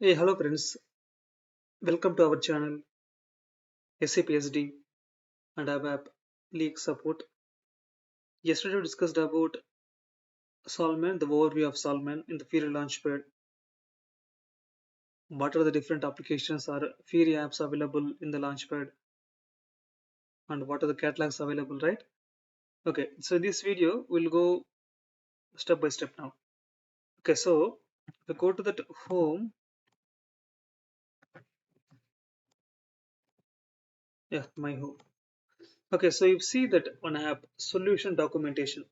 Hey, hello friends. Welcome to our channel SAP SD and ABAP leak support. Yesterday we discussed about Solman, the overview of Solman in the Fury Launchpad. What are the different applications or Fury apps available in the Launchpad and what are the catalogs available, right? Okay, so in this video we'll go step by step now. Okay, so if we go to that home, yeah, my home. Okay, so you see that one app, solution documentation.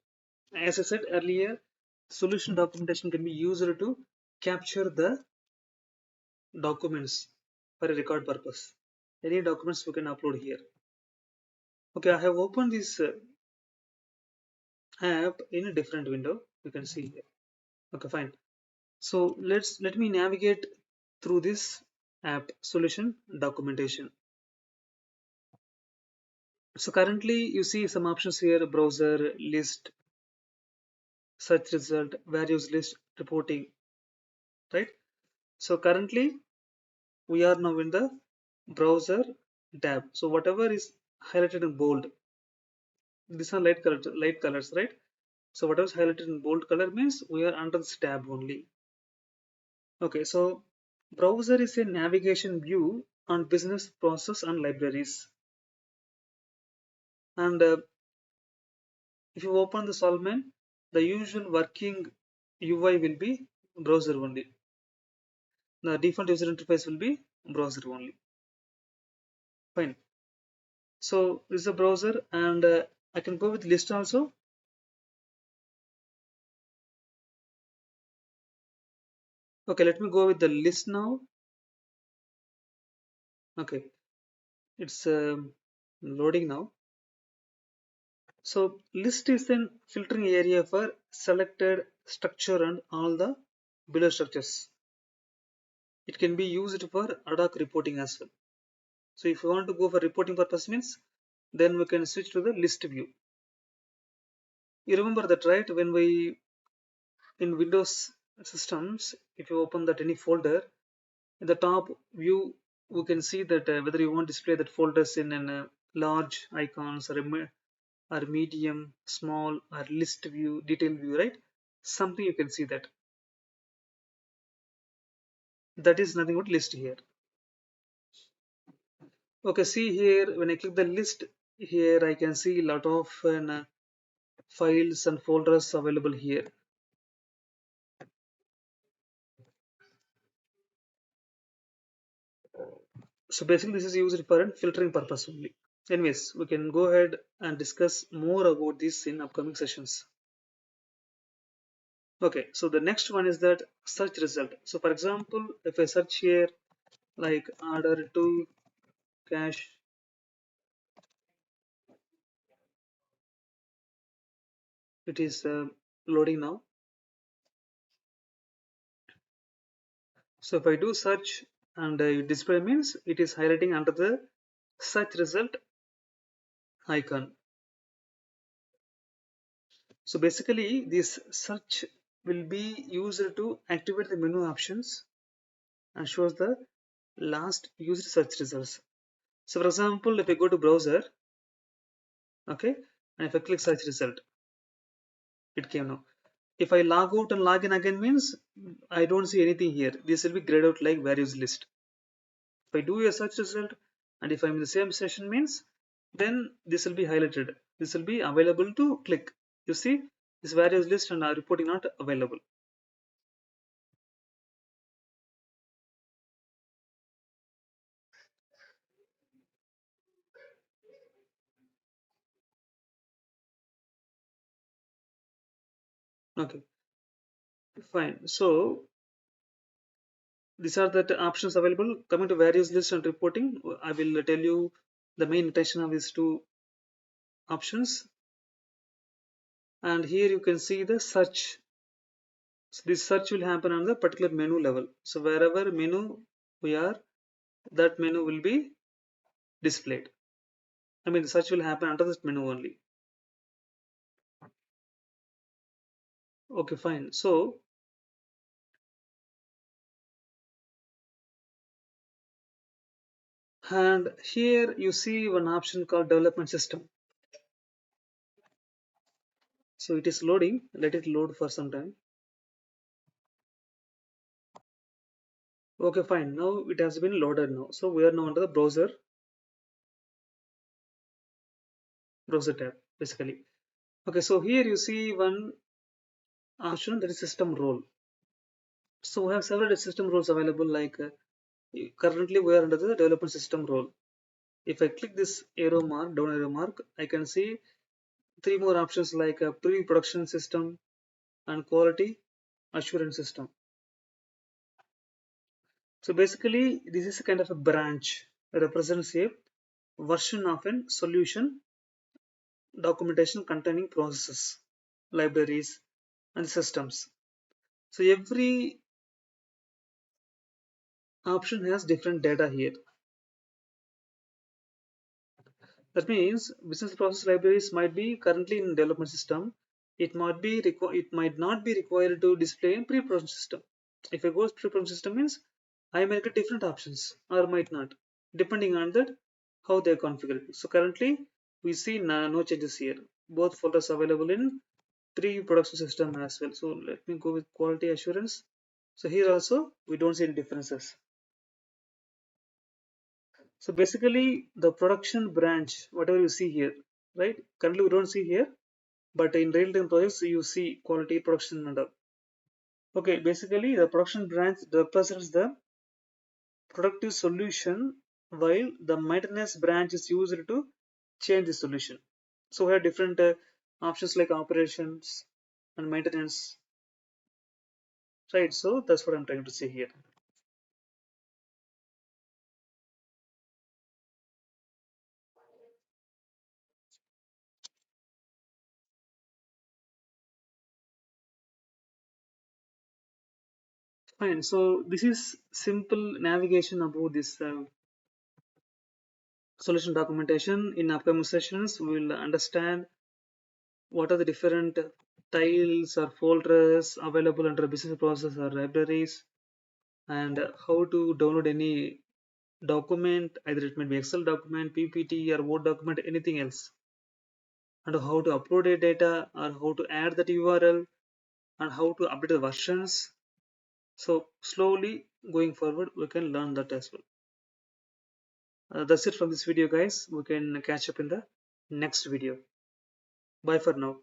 As I said earlier, solution documentation can be used to capture the documents for a record purpose. Any documents we can upload here. Okay, I have opened this app in a different window. You can see here. Okay, fine. So let me navigate through this app solution documentation. So currently you see some options here: browser, list, search result, values list, reporting, right? So currently we are now in the browser tab. So whatever is highlighted in bold, these are light colors, right? So whatever is highlighted in bold color means we are under this tab only. Okay, so browser is a navigation view on business process and libraries. And if you open the Solman, the usual working UI will be browser only. The default user interface will be browser only. Fine. So this is a browser, and I can go with list also. Okay, let me go with the list now. Okay, it's loading now. So list is an filtering area for selected structure and all the below structures. It can be used for ad hoc reporting as well. So if you want to go for reporting purpose means, then we can switch to the list view. You remember that, right? When we in Windows systems, if you open that any folder, in the top view, we can see that whether you want to display that folders in an large icons or or medium, small, or list view, detail view, right? Something you can see that. That is nothing but list here. Okay, see here, when I click the list here, I can see a lot of files and folders available here. So basically, this is used for a filtering purpose only. Anyways, we can go ahead and discuss more about this in upcoming sessions. Okay, so the next one is that search result. So for example, if I search here like order to cash, it is loading now. So if I do search and display means it is highlighting under the search result icon. So basically this search will be used to activate the menu options and shows the last used search results. So for example, if I go to browser, okay, and if I click search result, it came now. If I log out and log in again means I don't see anything here. This will be grayed out like values list. If I do a search result and if I'm in the same session means then this will be highlighted. This will be available to click. You see this values list and reporting not available. Okay, fine. So these are the options available. Coming to various list and reporting, I will tell you the main intention of these two options. And here you can see the search. So this search will happen on the particular menu level. So wherever menu we are, that menu will be displayed. I mean, the search will happen under this menu only. Okay, fine. So And here you see one option called development system. So it is loading. Let it load for some time. Okay, fine. Now it has been loaded now. So we are now under the browser tab basically. Okay, so here you see one option, that is system role. So we have several system roles available, like currently we are under the development system role. If I click this arrow mark, down arrow mark, I can see three more options like a pre-production system and quality assurance system. So basically this is a kind of a branch that represents a version of a solution documentation containing processes, libraries and systems. So every option has different data here. That means business process libraries might be currently in development system. It might not be required to display in pre-production system. If I go to pre-production system means I might get different options or might not, depending on that how they are configured. So currently we see no changes here. Both folders available in pre-production system as well. So let me go with quality assurance. So here also we don't see any differences. So basically the production branch, whatever you see here, right? Currently we don't see here, but in real-time projects you see quality production and all. Okay, basically the production branch represents the productive solution while the maintenance branch is used to change the solution. So we have different options like operations and maintenance, right? So that's what I'm trying to say here. Fine. So this is simple navigation about this solution documentation. In upcoming sessions, we will understand what are the different tiles or folders available under business process or libraries, and how to download any document, either it may be Excel document, PPT or Word document, anything else, and how to upload a data or how to add that URL and how to update the versions. So slowly going forward, we can learn that as well. That's it from this video, guys. We can catch up in the next video. Bye for now.